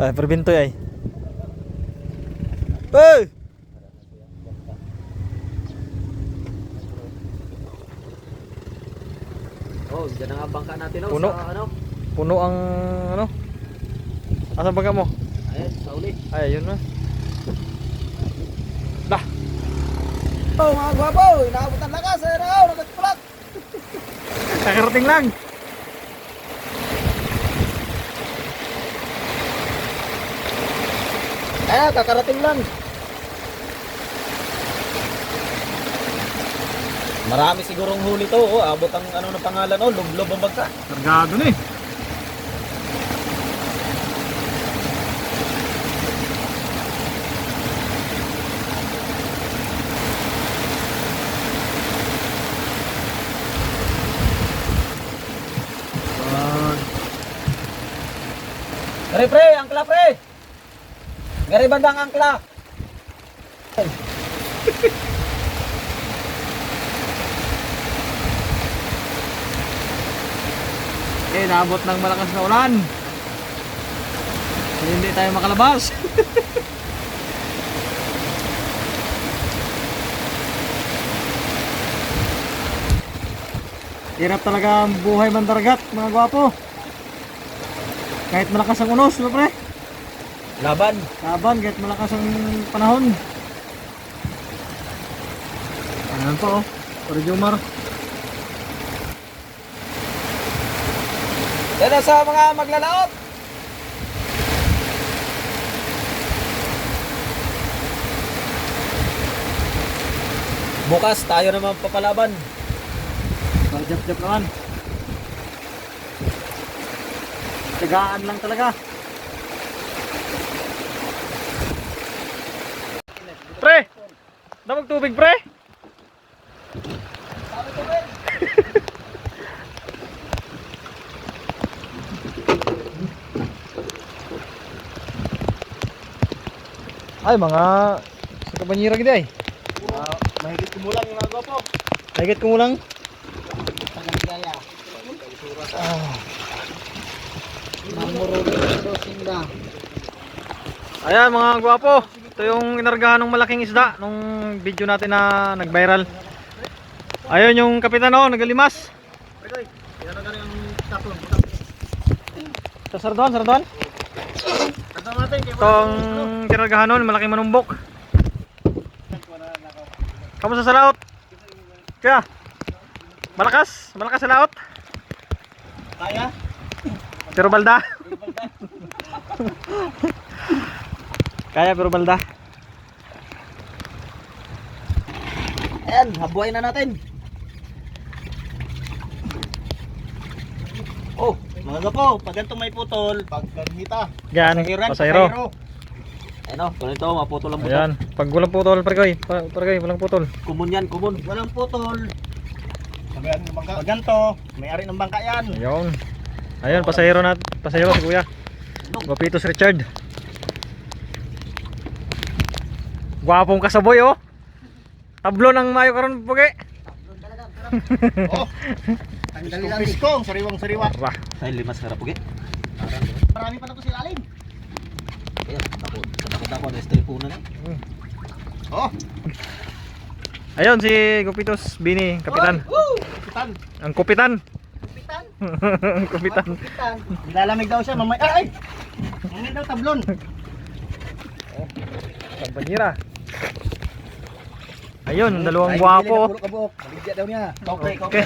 Ay, perbintoy ay. Hey! Oh, diyan na nga bangka natin Puno. sa ano. Puno ang ano? Asan bangka mo? Ayun, sa uli. Ay, ayun na. Dah. Oh, mga gwapo, inaabot ang lakas, ayun, nagtulak. Kakarating lang. Kaya, kakarating lang. Marami sigurong huli to, oh. Abot ang ano ng pangalan, oh. Lublob ang bangka. Kargado na eh. Pre, angkla pre. Gari bandang angkla. Eh, naabot ng malakas na ulan. Kaya hindi tayo makalabas. Hirap talaga ang buhay mandaragat, mga gwapo. Kahit malakas ang unos, no, pre? Laban. Laban, kahit malakas ang panahon. Ayan po, oh. Pare Jomar. Yan sa mga maglalaot. Bukas tayo naman papalaban. Jap-jap naman. Tagaan lang talaga. Pre! Damag tubig, pre! Ay, mga sa kabanyira gid ay. Mahigit kumulang yung mga gwapo. Mahigit kumulang. Tagaligaya. Ayan mga gwapo. Ito yung inargahan ng malaking isda nung video natin na nag-viral. Ayun yung kapitan oh, nagalimas. Ito sardoon, sardoon. Itong kinargahan nun, malaking manumbok. Kamusta sa laot? Kaya, malakas sa laot. Kaya? Pero balda. Kaya pero balda. Ayan, habuhay na natin. Oh, mga gapo, pag ganito may putol, pag ganita, Yan, pasayro. Ayun o, ganito, maputol ang buto. Ayan, pag walang putol, parkoy, walang putol. Kumun yan, kumun. Walang putol. Pag ganito, may-ari ng bangka yan. Ayun. Ayun, pasayro si Kuya. Gupitos Richard. Gwapong kasaboy oh. Tablo ng mayo karon pugi. Oh. Tanggalin lang biskong, sariwang-sariwa. Rah. Ay, limas harap pugi. Marami pa na to si Lalim. Ayan, takot ako na estripunan na. Oh. Ayun si Gupitos Bini, kapitan. Kapitan. Ang kupitan. Kapitan. Ang kupitan. Kapitan. Nilalamig daw siya, mamay. Ay! Mamay daw tablon. Oh. Kampanyira. Ayun, dalawang guwapo. Maligya daw niya. Okay.